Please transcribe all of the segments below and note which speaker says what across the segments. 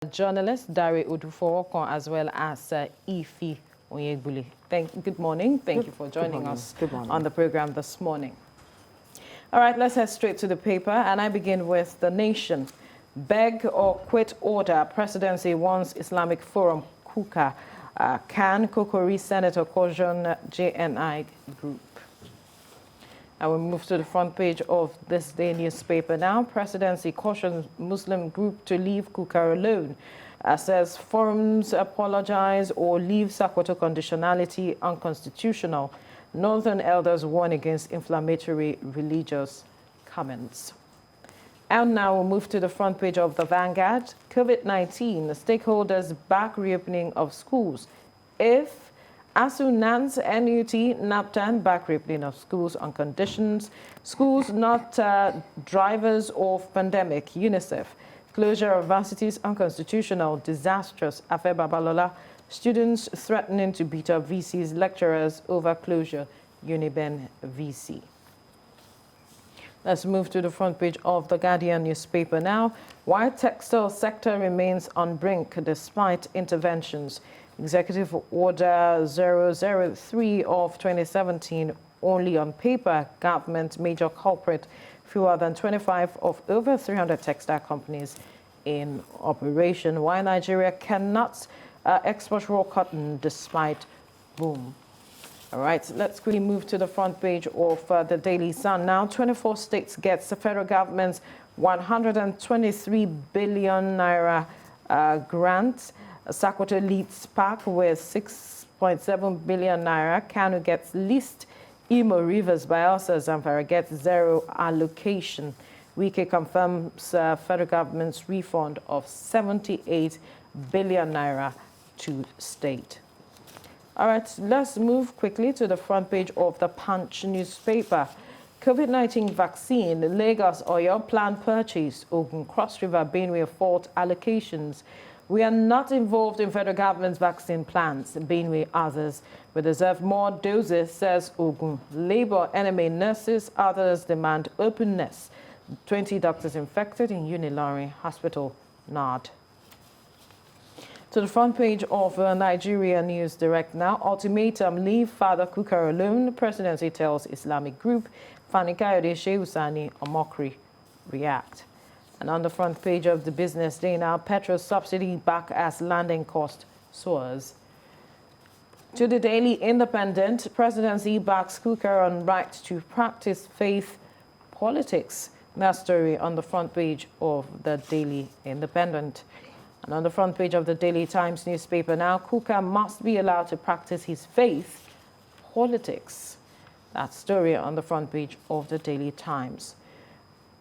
Speaker 1: journalist Dari Odufowokon as well as Ifi Onyegbuli. Good morning. Thank you for joining us on the program this morning. All right, let's head straight to the paper, and I begin with The Nation. Beg or quit order. Presidency wants Islamic Forum Kuka. Can Kokori Senator caution JNI group? I will move to the front page of this day newspaper now. Presidency cautions Muslim group to leave Kuka alone. Says forums apologize or leave Sakwato conditionality unconstitutional. Northern elders warn against inflammatory religious comments. And now we'll move to the front page of the Vanguard. COVID-19, the stakeholders back reopening of schools. If ASU, NANS, NUT, NAPTAN back reopening of schools on conditions. Schools not drivers of pandemic. UNICEF. Closure of varsities unconstitutional, disastrous. Afe Babalola. Students threatening to beat up VC's lecturers over closure. Uniben VC. Let's move to the front page of the Guardian newspaper now. Why textile sector remains on brink despite interventions. Executive Order 003 of 2017, only on paper, government major culprit, fewer than 25 of over 300 textile companies in operation. Why Nigeria cannot export raw cotton despite boom. All right, let's quickly move to the front page of the Daily Sun. Now, 24 states gets the federal government's 123 billion naira grant. Sakwato leads PAC with 6.7 billion naira. Kanu gets least. Imo, Rivers, Bayelsa, Zamfara gets zero allocation. Wike confirms federal government's refund of 78 billion naira to state. All right, let's move quickly to the front page of the Punch newspaper. COVID-19 vaccine, Lagos, Oyo, planned purchase, Ogun, Cross River, Benue, fault allocations. We are not involved in federal government's vaccine plans. Benue, others will deserve more doses, says Ogun. Labor, NMA nurses, others demand openness. 20 doctors infected in Unilorin Hospital, NARD. To the front page of Nigeria News Direct now. Ultimatum, leave Father Kuka alone. Presidency tells Islamic group. Fani Kayode Shehu Omokri react. And on the front page of the Business Day now, petrol subsidy back as landing cost soars. To the Daily Independent, presidency backs Kuka on right to practice faith politics. That story on the front page of the Daily Independent. And on the front page of the Daily Times newspaper now, Kuka must be allowed to practice his faith politics. That story on the front page of the Daily Times.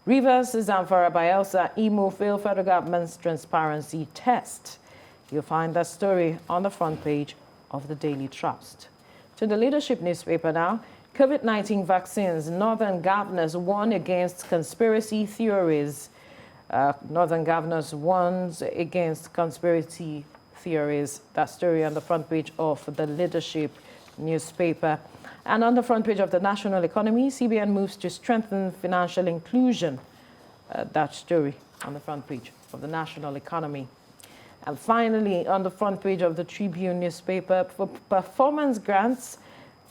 Speaker 1: Rivers, Zamfara, Bayelsa, Imo fail federal government's transparency test. You'll find that story on the front page of the Daily Trust. To the Leadership newspaper now, COVID-19 vaccines, Northern governors warn against conspiracy theories. Northern governors warns against conspiracy theories. That story on the front page of the Leadership newspaper. And on the front page of the National Economy, CBN moves to strengthen financial inclusion. That story on the front page of the National Economy. And finally, on the front page of the Tribune newspaper, for performance grants,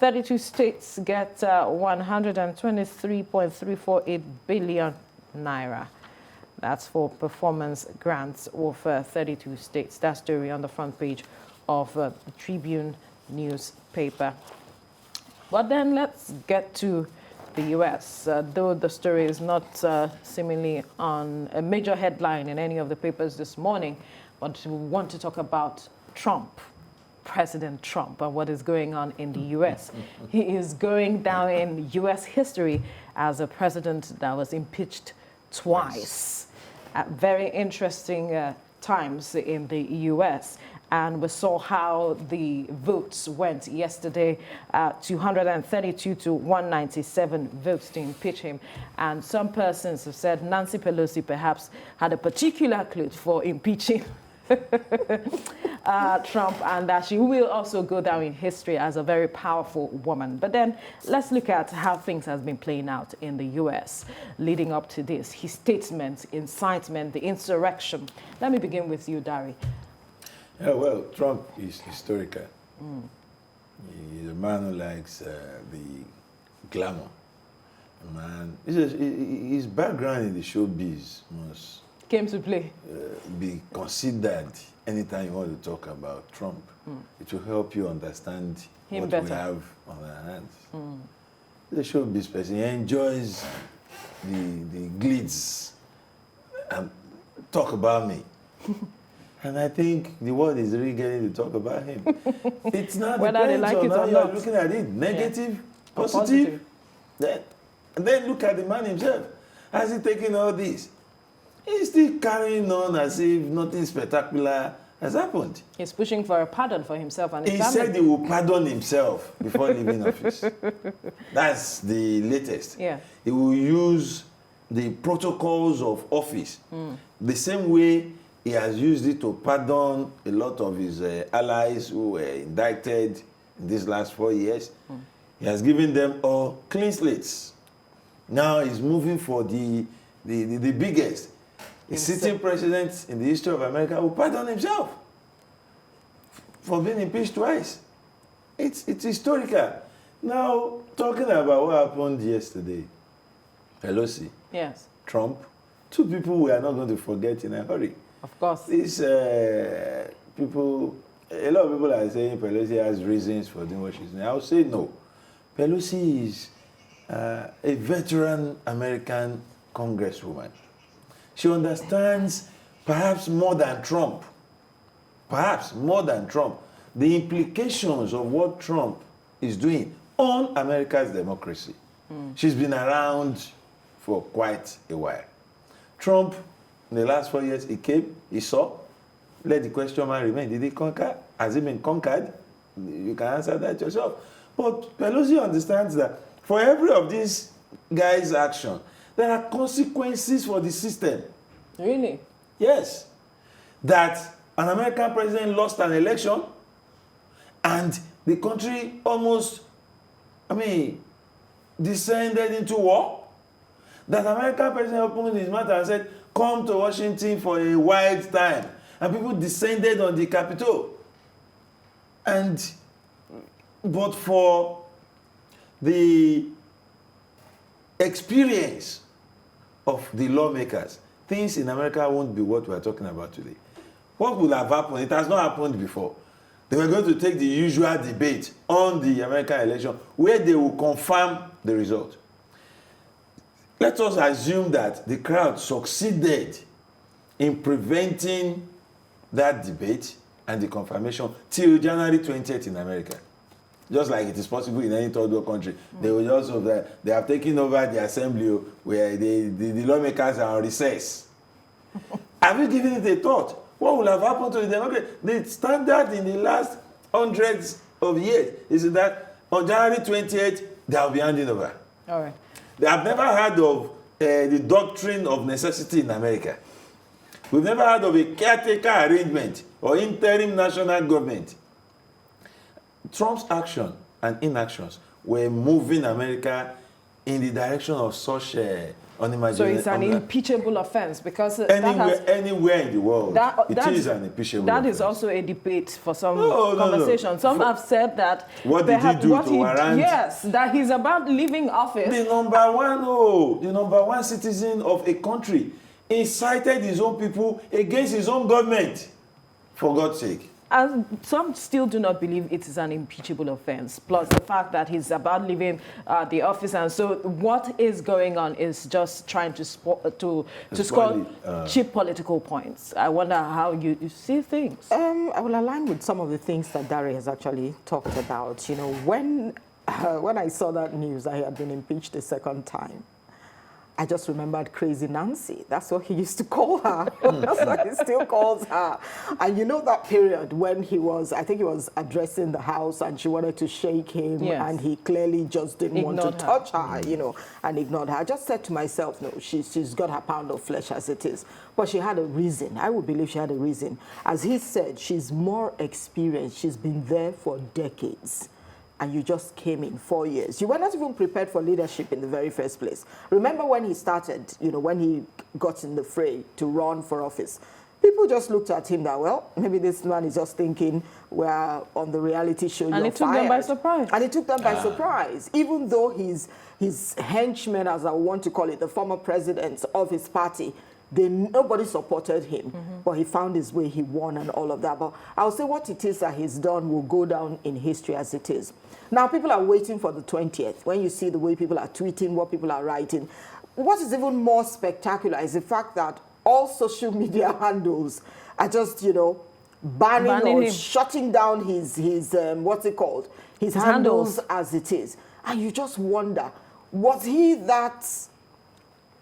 Speaker 1: 32 states get 123.348 billion naira. That's for performance grants of 32 states. That story on the front page of the Tribune newspaper. But then let's get to the U.S. Though the story is not seemingly on a major headline in any of the papers this morning, but we want to talk about Trump, President Trump, and what is going on in the U.S. He is going down in U.S. history as a president that was impeached twice at very interesting times in the U.S. And we saw how the votes went yesterday, 232 to 197 votes to impeach him. And some persons have said Nancy Pelosi perhaps had a particular clue for impeaching Trump, and that she will also go down in history as a very powerful woman. But then let's look at how things has been playing out in the U.S. leading up to this. His statements, incitement, the insurrection. Let me begin with you, Dari.
Speaker 2: Yeah, well, Trump is historical. He's a man who likes the glamour. Man, his background in the showbiz must
Speaker 1: came to play.
Speaker 2: Be considered anytime you want to talk about Trump. It will help you understand what we have on our hands. The showbiz person, he enjoys the glitz and talk about me. And I think the world is really getting to talk about him. It's not
Speaker 1: whether they like it or
Speaker 2: you're
Speaker 1: not.
Speaker 2: looking at it. Negative, positive. And then look at the man himself. Has he taken all this? He's still carrying on as if nothing spectacular has happened.
Speaker 1: He's pushing for a pardon for himself and his family.
Speaker 2: He said he will pardon himself before leaving office. That's the latest.
Speaker 1: Yeah.
Speaker 2: He will use the protocols of office the same way he has used it to pardon a lot of his allies who were indicted in these last 4 years. He has given them all clean slates. Now he's moving for the biggest. A sitting president in the history of America will pardon himself for being impeached twice. It's historical. Now, talking about what happened yesterday, Pelosi,
Speaker 1: yes,
Speaker 2: Trump, two people we are not going to forget in a hurry.
Speaker 1: Of course.
Speaker 2: These people, a lot of people are saying Pelosi has reasons for doing what she's doing. I would say no. Pelosi is a veteran American congresswoman. She understands, perhaps more than Trump, the implications of what Trump is doing on America's democracy. She's been around for quite a while. Trump, in the last 4 years, he came, he saw, let the question mark remain. Did he conquer? Has he been conquered? You can answer that yourself. But Pelosi understands that for every of these guys' action, there are consequences for the system.
Speaker 1: Really?
Speaker 2: Yes. That an American president lost an election and the country almost, descended into war. That American president opened his mouth and said, come to Washington for a wild time. And people descended on the Capitol. But for the experience of the lawmakers, things in America won't be what we are talking about today. What would have happened? It has not happened before. They were going to take the usual debate on the American election where they will confirm the result. Let us assume that the crowd succeeded in preventing that debate and the confirmation till January 20th in America. Just like it is possible in any third world country. They will also, they have taken over the assembly where the lawmakers are on recess. Have you given it a thought? What will have happened to the Democrats? The standard in the last hundreds of years is that on January 28th, they will be handing over.
Speaker 1: All right.
Speaker 2: They have never heard of the doctrine of necessity in America. We've never heard of a caretaker arrangement or interim national government. Trump's action and inactions were moving America in the direction of such unimaginable.
Speaker 1: So it's an impeachable offense because
Speaker 2: anywhere in the world, it is an impeachable offense.
Speaker 1: That is also a debate for some conversation. No. Some have said that
Speaker 2: what did he do to warrant?
Speaker 1: Yes, that he's about leaving office.
Speaker 2: The number one citizen of a country incited his own people against his own government. For God's sake.
Speaker 1: And some still do not believe it is an impeachable offense, plus the fact that he's about leaving the office. And so what is going on is just trying to score cheap political points. I wonder how you see things.
Speaker 3: I will align with some of the things that Dari has actually talked about. You know, when I saw that news, I had been impeached a second time. I just remembered Crazy Nancy. That's what he used to call her. That's what he still calls her. And you know that period when he was, I think he was addressing the house and she wanted to shake him and he clearly just didn't want to touch her, you know, and ignored her. I just said to myself, no, she's got her pound of flesh as it is. But she had a reason. I would believe she had a reason. As he said, she's more experienced. She's been there for decades. And you just came in 4 years. You were not even prepared for leadership in the very first place. Remember when he started, you know, when he got in the fray to run for office, people just looked at him that, well, maybe this man is just thinking we're on the reality show.
Speaker 1: And it took them by surprise.
Speaker 3: And it took them by surprise, even though his henchmen, as I want to call it, the former presidents of his party, nobody supported him, but he found his way, he won and all of that. But I'll say what it is that he's done will go down in history as it is. Now, people are waiting for the 20th. When you see the way people are tweeting, what people are writing, what is even more spectacular is the fact that all social media handles are just, you know, banning or shutting down his what's it called? His handles as it is. And you just wonder, was he that...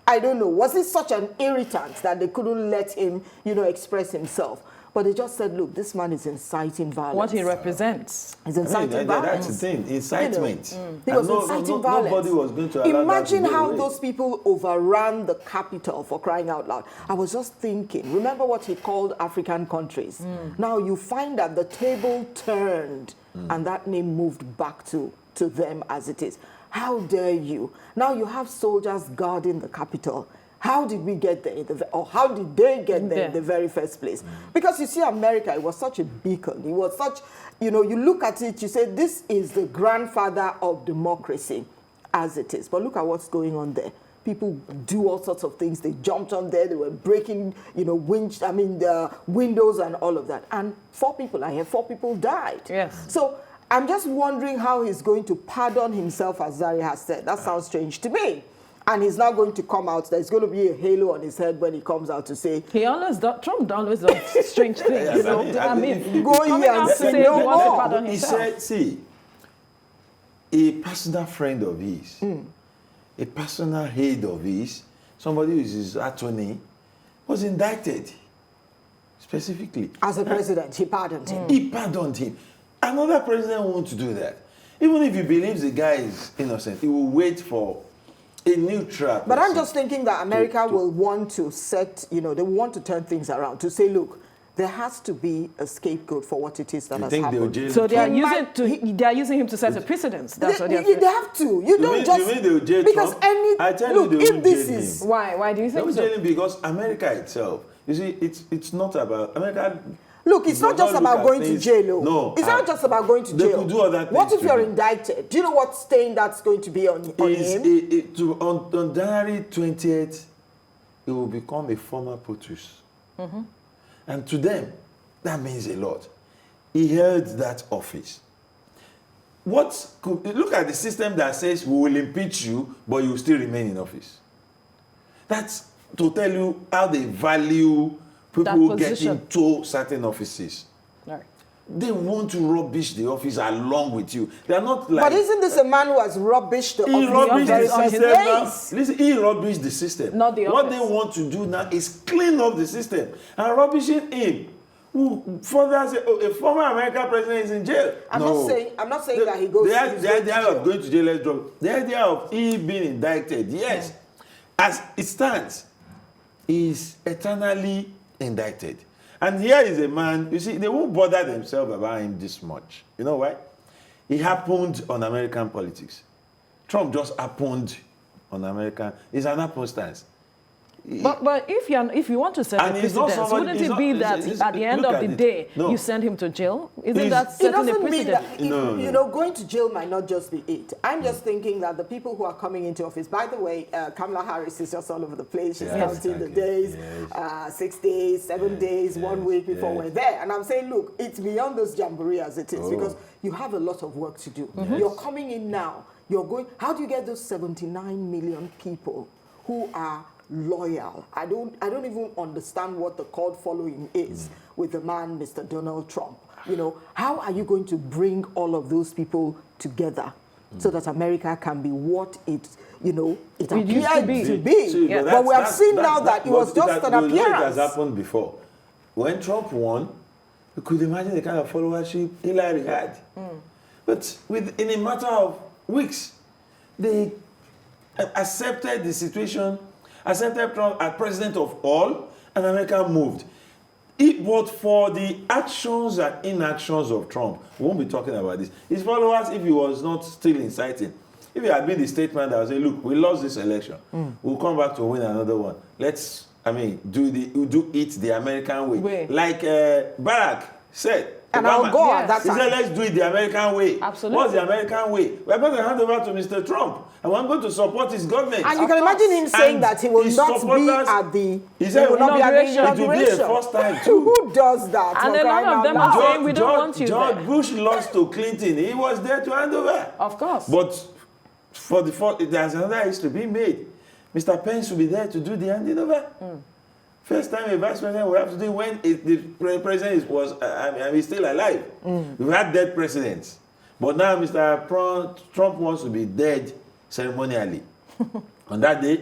Speaker 3: I don't know, was it such an irritant that they couldn't let him, you know, express himself? But they just said, look, this man is inciting violence.
Speaker 1: What he represents.
Speaker 3: He's inciting violence.
Speaker 2: That's the thing, incitement.
Speaker 3: You know, he was inciting violence.
Speaker 2: Nobody was going to allow
Speaker 3: Imagine
Speaker 2: that to
Speaker 3: how
Speaker 2: away.
Speaker 3: those people overran the capital, for crying out loud. I was just thinking, remember what he called African countries? Now you find that the table turned and that name moved back to them as it is. How dare you? Now you have soldiers guarding the capital. How did we get there, or how did they get there in the very first place? Because you see, America, it was such a beacon. It was such, you know, you look at it, you say, this is the grandfather of democracy as it is. But look at what's going on there. People do all sorts of things. They jumped on there. They were breaking, you know, the windows and all of that. And 4 people died.
Speaker 1: Yes.
Speaker 3: So I'm just wondering how he's going to pardon himself, as Zari has said. That sounds strange to me. And he's not going to come out. There's going to be a halo on his head when he comes out to say...
Speaker 1: Trump always does strange things.
Speaker 2: Yes, I mean,
Speaker 3: go here and say no more.
Speaker 2: He said, see, a personal friend of his, a personal aide of his, somebody who is his attorney, was indicted specifically. As a
Speaker 3: president, he pardoned him.
Speaker 2: He pardoned him. Another president won't do that. Even if he believes the guy is innocent, he will wait for a neutral.
Speaker 3: But I'm just thinking that America will want to set, you know, they want to turn things around to say, look, there has to be a scapegoat for what it is that has happened.
Speaker 1: So they are using him to set a precedent. That's what they
Speaker 3: have to. You don't just...
Speaker 2: You mean they will jail
Speaker 3: because
Speaker 2: Trump?
Speaker 3: any...
Speaker 2: I tell you, they will jail him.
Speaker 1: Why do you think so?
Speaker 2: They will jail him because America itself, you see, it's not about... America...
Speaker 3: Look, it's not just about going to jail.
Speaker 2: No.
Speaker 3: It's not just about going to jail.
Speaker 2: They could do other things.
Speaker 3: What if you're indicted? Do you know what stain that's going to be on him?
Speaker 2: On January 20th, it will become a former POTUS. And to them, that means a lot. He held that office. Look at the system that says we will impeach you, but you will still remain in office. That's to tell you how they value people who get into certain offices.
Speaker 1: Right.
Speaker 2: They want to rubbish the office along with you. They are not like...
Speaker 3: But isn't this a man who has rubbished the office?
Speaker 2: He rubbished the system now. Listen, he rubbished the system.
Speaker 1: Not the office.
Speaker 2: What they want to do now is clean up the system. And rubbishing him, who further say, a former American president is in jail.
Speaker 3: I'm not saying that he goes
Speaker 2: the idea of going to jail, let's drop. The idea of he being indicted, yes. As it stands, he is eternally indicted. And here is a man, you see, they won't bother themselves about him this much. You know why? It happened on American politics. Trump just happened on American, it's an happenstance.
Speaker 1: But if you want to set a precedent, wouldn't it be that at the end of the day, you send him to jail? Isn't that setting a precedent?
Speaker 3: You know, going to jail might not just be it. I'm just thinking that the people who are coming into office, by the way, Kamala Harris is just all over the place. She's counting the days, 6 days, 7 days, 1 week before we're there. And I'm saying, look, it's beyond this jamboree as it is, because you have a lot of work to do. You're coming in now. You're going, how do you get those 79 million people who are loyal? I don't even understand what the cult following is with the man, Mr. Donald Trump. You know, how are you going to bring all of those people together so that America can be what it, it
Speaker 1: It used to
Speaker 3: appeared
Speaker 1: be.
Speaker 3: to be.
Speaker 2: See,
Speaker 1: Yeah.
Speaker 3: But we have seen now that it was just an
Speaker 2: It has
Speaker 3: appearance.
Speaker 2: happened before. When Trump won, you could imagine the kind of followership Hillary had. But in a matter of weeks, they accepted the situation, accepted Trump as president of all, and America moved. But for the actions and inactions of Trump, we won't be talking about this. His followers, if he was not still inciting, if he had been the statesman that would say, look, we lost this election, we'll come back to win another one. Let's, do it the American way. Like Barack said.
Speaker 3: And I'll go at that
Speaker 2: He
Speaker 3: time.
Speaker 2: said, let's do it the American way.
Speaker 1: Absolutely.
Speaker 2: What's the American way? We're going to hand over to Mr. Trump, and we're going to support his government.
Speaker 3: And you can imagine him saying that he will not be at the
Speaker 1: inauguration.
Speaker 2: It will be a first time too.
Speaker 3: Who does that?
Speaker 1: And a lot of them are saying we don't want you
Speaker 2: George
Speaker 1: there.
Speaker 2: Bush lost to Clinton. He was there to hand over.
Speaker 1: Of course.
Speaker 2: But there's another history being made. Mr. Pence will be there to do the handing over. First time a vice president will have to do when the president he's still alive. We've had dead presidents. But now Mr. Trump wants to be dead ceremonially. On that day,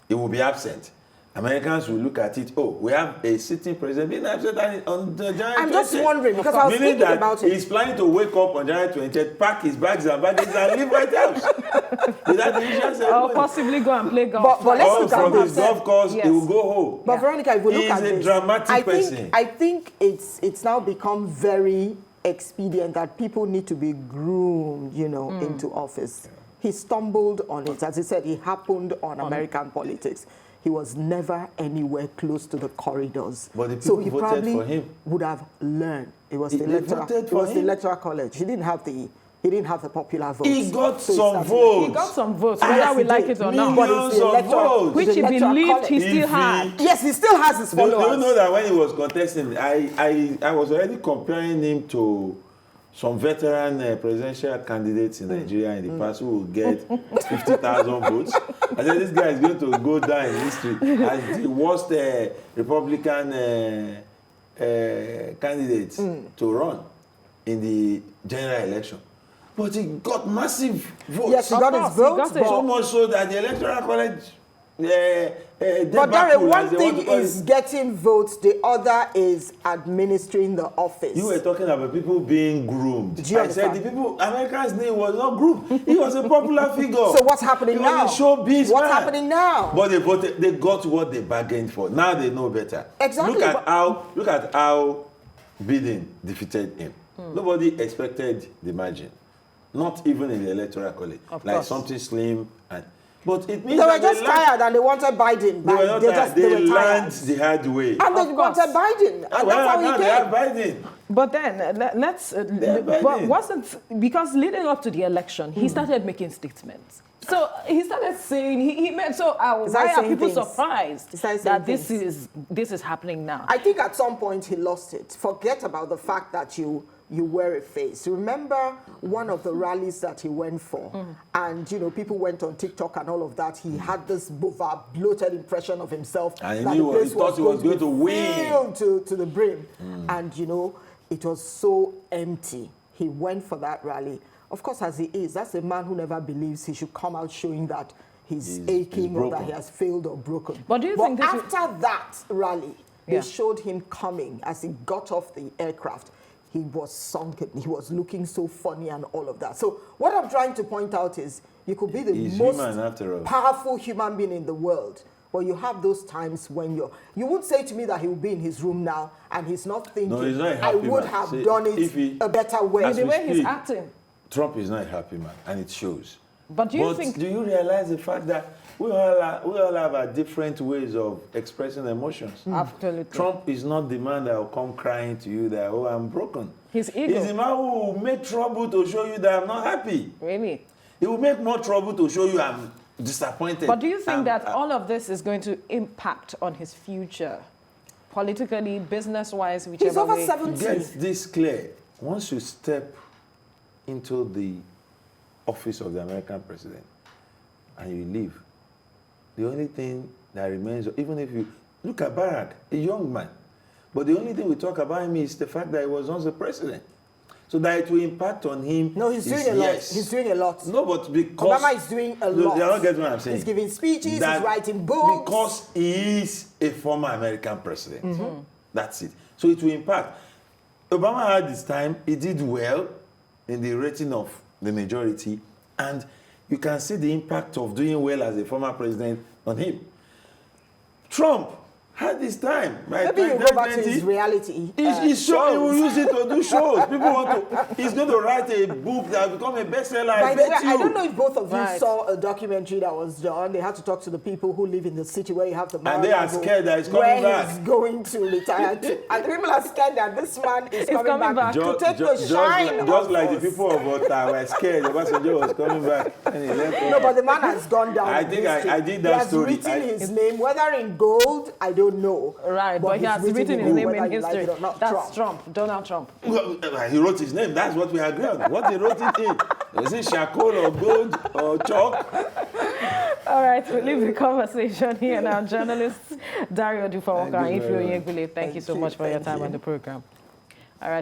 Speaker 2: he will be absent. Americans will look at it, we have a sitting president being absent on the January 20th.
Speaker 3: I'm just wondering, because I was thinking about it.
Speaker 2: He's planning to wake up on January 20th, pack his bags and baggage and leave White House. Is that the usual ceremony?
Speaker 1: Or possibly go and play golf.
Speaker 3: But let's look at
Speaker 2: from
Speaker 3: this.
Speaker 2: his golf course,
Speaker 1: Yes.
Speaker 2: he will go home.
Speaker 3: But Veronica, if we look
Speaker 2: He's
Speaker 3: at
Speaker 2: a
Speaker 3: this,
Speaker 2: dramatic person.
Speaker 3: I think it's now become very expedient that people need to be groomed, into office. He stumbled on it. As he said, it happened on American politics. He was never anywhere close to the corridors.
Speaker 2: But the
Speaker 3: so
Speaker 2: people
Speaker 3: he
Speaker 2: voted
Speaker 3: probably
Speaker 2: for him.
Speaker 3: would have learned. It was
Speaker 2: They
Speaker 3: the electoral.
Speaker 2: voted
Speaker 3: It
Speaker 2: for
Speaker 3: was the
Speaker 2: him.
Speaker 3: electoral college. He didn't have the popular votes.
Speaker 2: He got
Speaker 3: So
Speaker 2: some
Speaker 3: it's
Speaker 2: votes.
Speaker 1: He got some votes,
Speaker 3: Yes,
Speaker 1: whether we
Speaker 3: he
Speaker 1: like
Speaker 3: did.
Speaker 1: it or not.
Speaker 3: But it's
Speaker 2: Millions
Speaker 3: the
Speaker 2: of
Speaker 3: electoral,
Speaker 2: votes.
Speaker 1: Which
Speaker 3: the
Speaker 1: he
Speaker 3: electoral
Speaker 1: believed
Speaker 3: college.
Speaker 1: he still
Speaker 2: If
Speaker 1: had.
Speaker 3: Yes, he still has his
Speaker 2: Do
Speaker 3: followers.
Speaker 2: you know that when he was contesting, I was already comparing him to some veteran presidential candidates in Nigeria in the past who will get 50,000 votes. I said, this guy is going to go down in history as the worst Republican candidate to run in the general election. But he got massive votes.
Speaker 3: Yes, he got his votes.
Speaker 2: So much so that the electoral college
Speaker 3: But Darren, one thing is getting votes, the other is administering the office.
Speaker 2: You were talking about people being groomed.
Speaker 3: Do you
Speaker 2: I said
Speaker 3: understand?
Speaker 2: the people, America's name was not groomed. He was a popular figure.
Speaker 3: So what's happening
Speaker 2: He
Speaker 3: now?
Speaker 2: was a showbiz
Speaker 3: What's
Speaker 2: man.
Speaker 3: happening now?
Speaker 2: But they voted. They got what they bargained for. Now they know better.
Speaker 3: Exactly,
Speaker 2: Look at how Biden defeated him. Nobody expected the margin. Not even in the electoral college.
Speaker 1: Of
Speaker 2: like
Speaker 1: course.
Speaker 2: something slim and. But it means
Speaker 3: They were
Speaker 2: that
Speaker 3: just tired and they wanted Biden.
Speaker 2: They were not tired. They
Speaker 3: were
Speaker 2: learned
Speaker 3: tired.
Speaker 2: the hard way.
Speaker 3: And they
Speaker 1: Of course.
Speaker 3: wanted Biden. And that's
Speaker 2: Well,
Speaker 3: how
Speaker 2: now
Speaker 3: he
Speaker 2: they have
Speaker 3: came.
Speaker 2: Biden.
Speaker 1: But then let's.
Speaker 2: Biden.
Speaker 1: But wasn't because leading up to the election, he started making statements. So he started saying he made so. Why are
Speaker 3: saying
Speaker 1: people
Speaker 3: things.
Speaker 1: surprised
Speaker 3: He started
Speaker 1: that
Speaker 3: saying
Speaker 1: this is happening now?
Speaker 3: I think at some point he lost it. Forget about the fact that you wear a face. Remember one of the rallies that he went for, and people went on TikTok and all of that. He had this bloated impression of himself
Speaker 2: And he
Speaker 3: that
Speaker 2: knew
Speaker 3: the place
Speaker 2: he thought he was going to
Speaker 3: be
Speaker 2: win.
Speaker 3: filled to the brim, and it was so empty. He went for that rally. Of course, as he is, that's a man who never believes he should come out showing that he's aching or that
Speaker 2: broken.
Speaker 3: he has failed or broken.
Speaker 1: But do you think this
Speaker 3: after that rally,
Speaker 1: Yeah.
Speaker 3: they showed him coming as he got off the aircraft. He was sunken. He was looking so funny and all of that. So what I'm trying to point out is you could be the
Speaker 2: He's
Speaker 3: most
Speaker 2: human after all.
Speaker 3: powerful human being in the world. But you have those times when you would say to me that he will be in his room now and he's not thinking,
Speaker 2: No, he's not a
Speaker 3: I
Speaker 2: happy
Speaker 3: would
Speaker 2: man.
Speaker 3: have
Speaker 2: See,
Speaker 3: done
Speaker 2: if
Speaker 3: it
Speaker 2: he-
Speaker 3: a better way.
Speaker 2: As
Speaker 1: The
Speaker 2: we
Speaker 1: way he's
Speaker 2: speak,
Speaker 1: acting.
Speaker 2: Trump is not a happy man, and it shows.
Speaker 1: But do you think?
Speaker 2: Do you realize the fact that we all have our different ways of expressing emotions?
Speaker 1: Absolutely.
Speaker 2: Trump is not the man that will come crying to you that, I'm broken.
Speaker 1: His ego.
Speaker 2: He's the man who will make trouble to show you that I'm not happy.
Speaker 1: Really?
Speaker 2: He will make more trouble to show you I'm disappointed.
Speaker 1: But do you think that
Speaker 2: I'm-
Speaker 1: all of this is going to impact on his future, politically, business-wise, whichever
Speaker 3: He's over
Speaker 1: way?
Speaker 3: 70.
Speaker 2: Get this clear. Once you step into the office of the American president and you leave, the only thing that remains, even if you look at Barack, a young man, but the only thing we talk about him is the fact that he was once the president. So that it will impact on him.
Speaker 3: No, he's doing a lot. He's doing a lot.
Speaker 2: No, but because
Speaker 3: Obama is doing a lot.
Speaker 2: You're not getting what I'm saying.
Speaker 3: He's giving speeches, he's writing books.
Speaker 2: Because he is a former American president. That's it. So it will impact. Obama had his time. He did well in the rating of the majority. And you can see the impact of doing well as a former president on him. Trump had this time.
Speaker 3: Maybe you go back to his reality.
Speaker 2: He's sure he will use it to do shows. People want to. He's going to write a book that will become a bestseller. I bet you.
Speaker 3: I don't know if both of you saw a documentary that was done. They had to talk to the people who live in the city where you have the
Speaker 2: and they are scared that he's coming back.
Speaker 3: Where he's going to retire to. And the people are scared that this man is coming back to take the shine.
Speaker 2: Just like the people of Ottawa were scared Obasanjo was coming back. And he left.
Speaker 3: No, but the man has gone down.
Speaker 2: I think I did that story.
Speaker 3: He has written his name, whether in gold, I don't know.
Speaker 1: Right, but he has written his name in history. That's Trump, Donald Trump.
Speaker 2: Well, he wrote his name. That's what we agree on. What he wrote it in. Is it charcoal or gold or chalk?
Speaker 1: All right, we'll leave the conversation here now. Journalists Dario Dufawoka and Ifeanyi Egbule, thank you so much for your time on the program.